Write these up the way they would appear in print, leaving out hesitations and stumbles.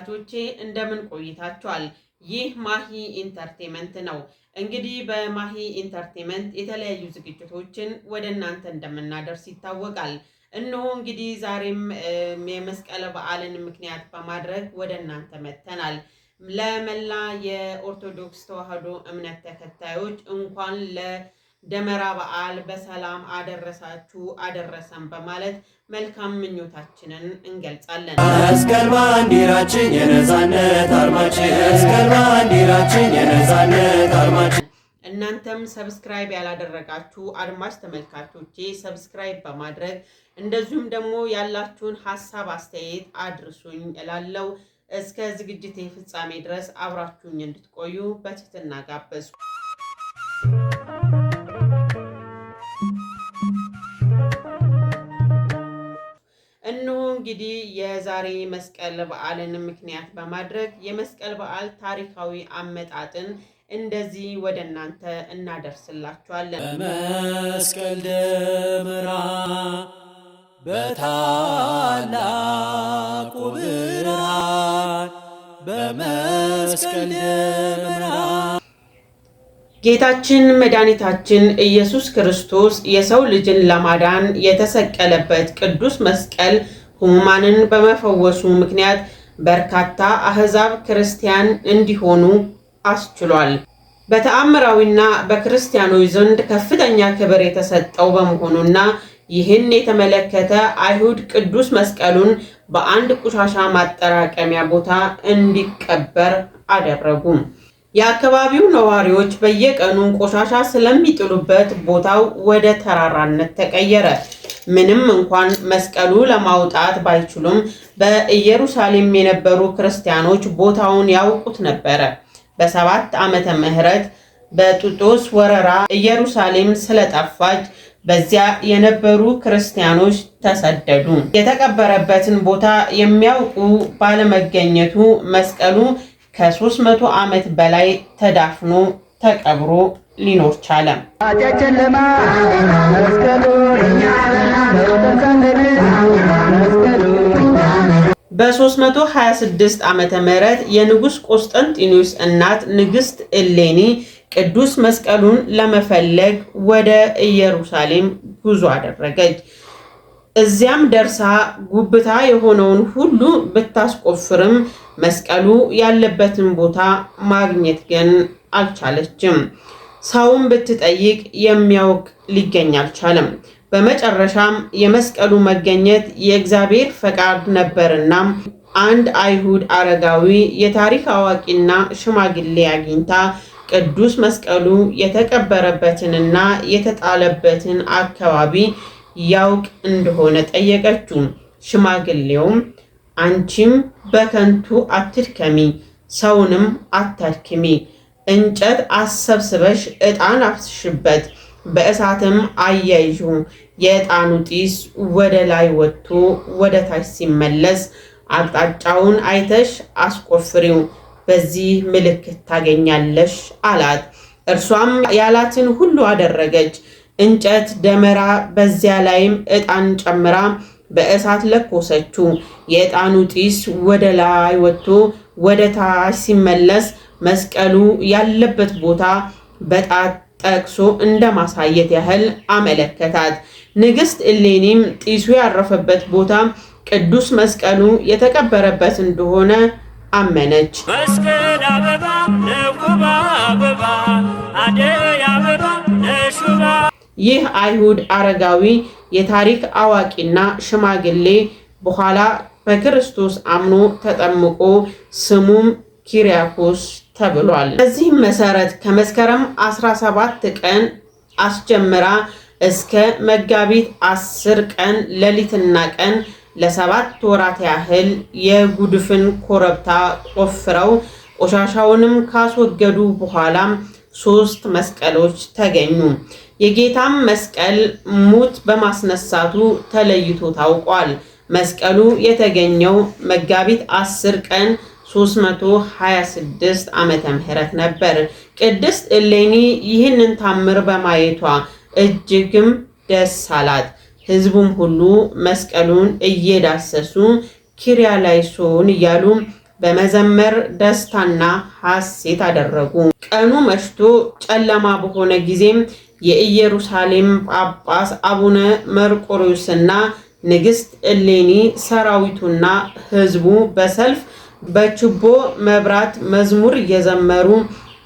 ተመልካቾቼ እንደምን ቆይታችኋል? ይህ ማሂ ኢንተርቴይንመንት ነው። እንግዲህ በማሂ ኢንተርቴይንመንት የተለያዩ ዝግጅቶችን ወደ እናንተ እንደምናደርስ ይታወቃል። እነሆ እንግዲህ ዛሬም የመስቀል በዓልን ምክንያት በማድረግ ወደ እናንተ መጥተናል። ለመላ የኦርቶዶክስ ተዋሕዶ እምነት ተከታዮች እንኳን ለደመራ በዓል በሰላም አደረሳችሁ አደረሰን በማለት መልካም ምኞታችንን እንገልጻለን። መስቀል ባንዲራችን የነፃነት አርማችን፣ መስቀል ባንዲራችን የነፃነት አርማችን። እናንተም ሰብስክራይብ ያላደረጋችሁ አድማጭ ተመልካቾቼ ሰብስክራይብ በማድረግ እንደዚሁም ደግሞ ያላችሁን ሀሳብ አስተያየት አድርሱኝ እላለሁ። እስከ ዝግጅቴ ፍጻሜ ድረስ አብራችሁኝ እንድትቆዩ በትህትና ጋበዝኩ። እነሆ እንግዲህ የዛሬ መስቀል በዓልን ምክንያት በማድረግ የመስቀል በዓል ታሪካዊ አመጣጥን እንደዚህ ወደ እናንተ እናደርስላችኋለን። በመስቀል ደመራ በታላቁ ብርሃን፣ በመስቀል ደመራ ጌታችን መድኃኒታችን ኢየሱስ ክርስቶስ የሰው ልጅን ለማዳን የተሰቀለበት ቅዱስ መስቀል ሕሙማንን በመፈወሱ ምክንያት በርካታ አሕዛብ ክርስቲያን እንዲሆኑ አስችሏል። በተአምራዊና በክርስቲያኖች ዘንድ ከፍተኛ ክብር የተሰጠው በመሆኑና ይህን የተመለከተ አይሁድ ቅዱስ መስቀሉን በአንድ ቆሻሻ ማጠራቀሚያ ቦታ እንዲቀበር አደረጉ። የአካባቢው ነዋሪዎች በየቀኑ ቆሻሻ ስለሚጥሉበት ቦታው ወደ ተራራነት ተቀየረ። ምንም እንኳን መስቀሉ ለማውጣት ባይችሉም በኢየሩሳሌም የነበሩ ክርስቲያኖች ቦታውን ያውቁት ነበረ። በ7 ዓመተ ምህረት በጡጦስ ወረራ ኢየሩሳሌም ስለጠፋች በዚያ የነበሩ ክርስቲያኖች ተሰደዱ። የተቀበረበትን ቦታ የሚያውቁ ባለመገኘቱ መስቀሉ ከ300 ዓመት በላይ ተዳፍኖ ተቀብሮ ሊኖር ቻለ። በ326 ዓመተ ምህረት የንጉሥ ቆስጠንጢኖስ እናት ንግሥት እሌኒ ቅዱስ መስቀሉን ለመፈለግ ወደ ኢየሩሳሌም ጉዞ አደረገች። እዚያም ደርሳ ጉብታ የሆነውን ሁሉ ብታስቆፍርም መስቀሉ ያለበትን ቦታ ማግኘት ግን አልቻለችም። ሰውን ብትጠይቅ የሚያውቅ ሊገኝ አልቻለም። በመጨረሻም የመስቀሉ መገኘት የእግዚአብሔር ፈቃድ ነበርና አንድ አይሁድ አረጋዊ የታሪክ አዋቂና ሽማግሌ አግኝታ ቅዱስ መስቀሉ የተቀበረበትንና የተጣለበትን አካባቢ ያውቅ እንደሆነ ጠየቀችው። ሽማግሌውም አንቺም በከንቱ አትድከሚ፣ ሰውንም አታድክሚ፣ እንጨት አሰብስበሽ ዕጣን አፍስሽበት፣ በእሳትም አያይዡ፣ የዕጣኑ ጢስ ወደ ላይ ወጥቶ ወደ ታች ሲመለስ አቅጣጫውን አይተሽ አስቆፍሪው፣ በዚህ ምልክት ታገኛለሽ አላት። እርሷም ያላትን ሁሉ አደረገች። እንጨት ደመራ፣ በዚያ ላይም ዕጣን ጨምራ በእሳት ለኮሰችው። የዕጣኑ ጢስ ወደ ላይ ወጥቶ ወደ ታች ሲመለስ መስቀሉ ያለበት ቦታ በጣት ጠቅሶ እንደማሳየት ያህል አመለከታት። ንግሥት እሌኒም ጢሱ ያረፈበት ቦታ ቅዱስ መስቀሉ የተቀበረበት እንደሆነ አመነች። መስቀል አበባ ለጉባ አበባ አደይ አበባ ለሹባ። ይህ አይሁድ አረጋዊ የታሪክ አዋቂና ሽማግሌ በኋላ በክርስቶስ አምኖ ተጠምቆ ስሙም ኪሪያኮስ ተብሏል። በዚህም መሰረት ከመስከረም 17 ቀን አስጀምራ እስከ መጋቢት 10 ቀን ሌሊትና ቀን ለ7 ወራት ያህል የጉድፍን ኮረብታ ቆፍረው ቆሻሻውንም ካስወገዱ በኋላም 3 መስቀሎች ተገኙ። የጌታም መስቀል ሙት በማስነሳቱ ተለይቶ ታውቋል። መስቀሉ የተገኘው መጋቢት 10 ቀን 326 ዓመተ ምህረት ነበር። ቅድስት እሌኒ ይህንን ታምር በማየቷ እጅግም ደስ አላት። ሕዝቡም ሁሉ መስቀሉን እየዳሰሱ ኪርያላይሶን እያሉ በመዘመር ደስታና ሐሴት አደረጉ። ቀኑ መሽቶ ጨለማ በሆነ ጊዜም የኢየሩሳሌም ጳጳስ አቡነ መርቆሬዎስና ንግሥት እሌኒ ሰራዊቱና ሕዝቡ በሰልፍ በችቦ መብራት መዝሙር እየዘመሩ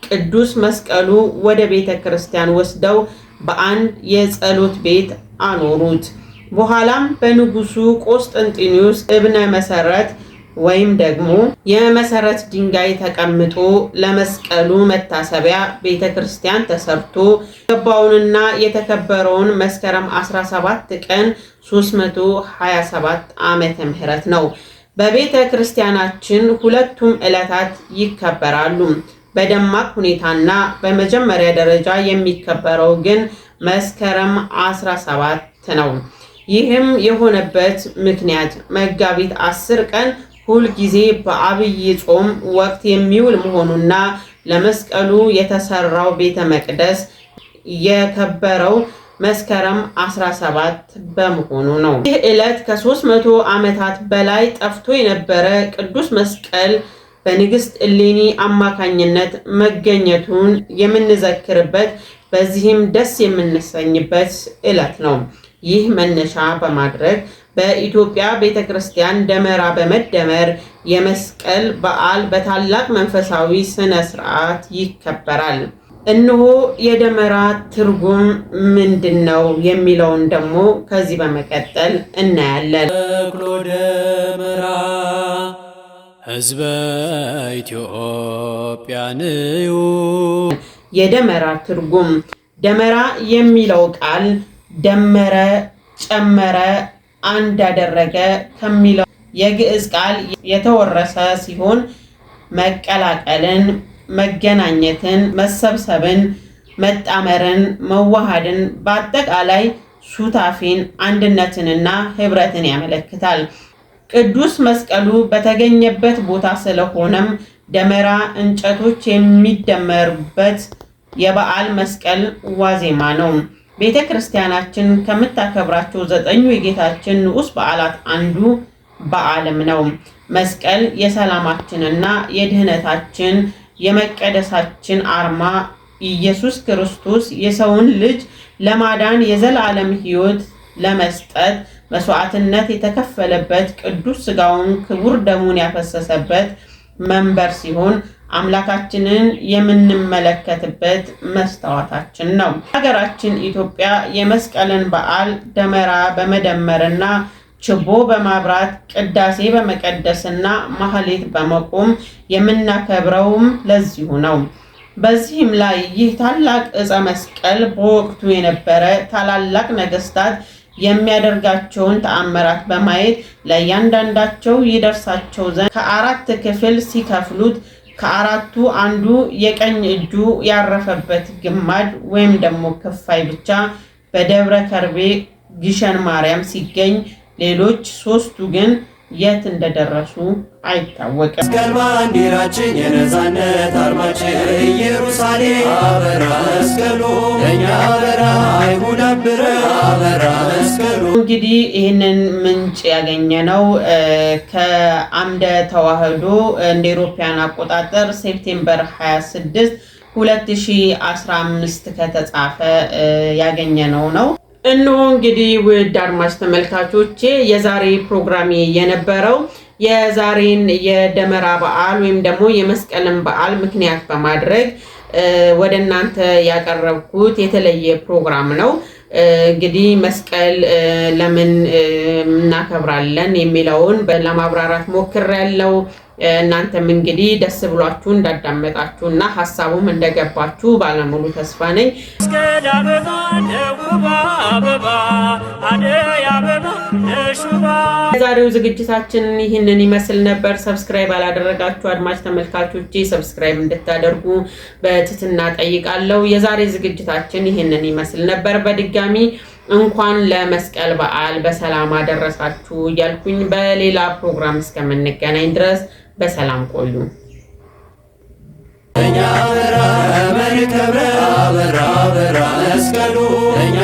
ቅዱስ መስቀሉ ወደ ቤተ ክርስቲያን ወስደው በአንድ የጸሎት ቤት አኖሩት። በኋላም በንጉሱ ቆስጠንጢኖስ እብነ መሰረት ወይም ደግሞ የመሰረት ድንጋይ ተቀምጦ ለመስቀሉ መታሰቢያ ቤተ ክርስቲያን ተሰርቶ የገባውንና የተከበረውን መስከረም 17 ቀን 327 ዓመተ ምህረት ነው። በቤተ ክርስቲያናችን ሁለቱም ዕለታት ይከበራሉ በደማቅ ሁኔታና በመጀመሪያ ደረጃ የሚከበረው ግን መስከረም 17 ነው። ይህም የሆነበት ምክንያት መጋቢት 10 ቀን ሁል ጊዜ በአብይ ጾም ወቅት የሚውል መሆኑና ለመስቀሉ የተሰራው ቤተ መቅደስ የከበረው መስከረም 17 በመሆኑ ነው። ይህ ዕለት ከ300 ዓመታት በላይ ጠፍቶ የነበረ ቅዱስ መስቀል በንግሥት እሌኒ አማካኝነት መገኘቱን የምንዘክርበት በዚህም ደስ የምንሰኝበት ዕለት ነው። ይህ መነሻ በማድረግ በኢትዮጵያ ቤተክርስቲያን ደመራ በመደመር የመስቀል በዓል በታላቅ መንፈሳዊ ስነ ስርዓት ይከበራል። እነሆ የደመራ ትርጉም ምንድነው የሚለውን ደግሞ ከዚህ በመቀጠል እናያለን። ተክሎ ደመራ ሕዝበ ኢትዮጵያንዩ። የደመራ ትርጉም ደመራ የሚለው ቃል ደመረ፣ ጨመረ፣ አንድ ያደረገ ከሚለው የግዕዝ ቃል የተወረሰ ሲሆን መቀላቀልን፣ መገናኘትን፣ መሰብሰብን፣ መጣመርን፣ መዋሃድን በአጠቃላይ ሱታፌን፣ አንድነትንና ህብረትን ያመለክታል። ቅዱስ መስቀሉ በተገኘበት ቦታ ስለሆነም ደመራ እንጨቶች የሚደመሩበት የበዓል መስቀል ዋዜማ ነው። ቤተ ክርስቲያናችን ከምታከብራቸው 9 የጌታችን ንዑስ በዓላት አንዱ በዓልም ነው። መስቀል የሰላማችንና የድህነታችን የመቀደሳችን አርማ፣ ኢየሱስ ክርስቶስ የሰውን ልጅ ለማዳን የዘላለም ሕይወት ለመስጠት መስዋዕትነት የተከፈለበት ቅዱስ ሥጋውን ክቡር ደሙን ያፈሰሰበት መንበር ሲሆን አምላካችንን የምንመለከትበት መስታወታችን ነው። ሀገራችን ኢትዮጵያ የመስቀልን በዓል ደመራ በመደመርና ችቦ በማብራት ቅዳሴ በመቀደስና ማህሌት በመቆም የምናከብረውም ለዚሁ ነው። በዚህም ላይ ይህ ታላቅ ዕፀ መስቀል በወቅቱ የነበረ ታላላቅ ነገስታት የሚያደርጋቸውን ተአምራት በማየት ለእያንዳንዳቸው ይደርሳቸው ዘንድ ከ4 ክፍል ሲከፍሉት ከአራቱ አንዱ የቀኝ እጁ ያረፈበት ግማድ ወይም ደግሞ ክፋይ ብቻ በደብረ ከርቤ ግሸን ማርያም ሲገኝ ሌሎች 3ቱ ግን የት እንደደረሱ አይታወቅም። መስቀል ባንዲራችን የነፃነት አርማችን ኢየሩሳሌም አበራ መስቀሉ ለእኛ አበራ አይሁድ አብረ አበራ መስቀሉ። እንግዲህ ይህንን ምንጭ ያገኘነው ከአምደ ተዋህዶ እንደ አውሮፓውያን አቆጣጠር ሴፕቴምበር 26 2015 ከተጻፈ ያገኘነው ነው። እነሆ እንግዲህ ውድ አድማጭ ተመልካቾቼ የዛሬ ፕሮግራሜ የነበረው የዛሬን የደመራ በዓል ወይም ደግሞ የመስቀልን በዓል ምክንያት በማድረግ ወደ እናንተ ያቀረብኩት የተለየ ፕሮግራም ነው። እንግዲህ መስቀል ለምን እናከብራለን የሚለውን ለማብራራት ሞክሬያለሁ። እናንተም እንግዲህ ደስ ብሏችሁ እንዳዳመጣችሁና ሐሳቡም እንደገባችሁ ባለሙሉ ተስፋ ነኝ። መስቀል አበባ ነውባ አበባ አደይ አበባ ነሹባ። የዛሬው ዝግጅታችን ይህንን ይመስል ነበር። ሰብስክራይብ ያላደረጋችሁ አድማጭ ተመልካቾቼ ሰብስክራይብ እንድታደርጉ በትህትና ጠይቃለሁ። የዛሬ ዝግጅታችን ይህንን ይመስል ነበር። በድጋሚ እንኳን ለመስቀል በዓል በሰላም አደረሳችሁ እያልኩኝ በሌላ ፕሮግራም እስከምንገናኝ ድረስ በሰላም ቆዩ። እኛ አበራ መንከብረ አበራ አበራ መስቀሉ እኛ